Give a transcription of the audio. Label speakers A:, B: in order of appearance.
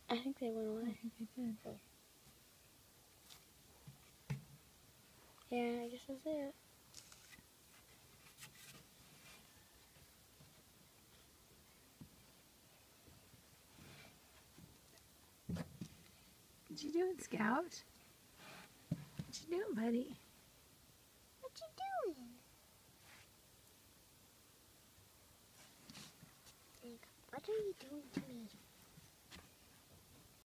A: I think they went away.
B: I think they did.
A: Yeah, I guess that's it.
B: What you doing, Scout? What you doing, buddy?
A: What you doing? What are you doing to me?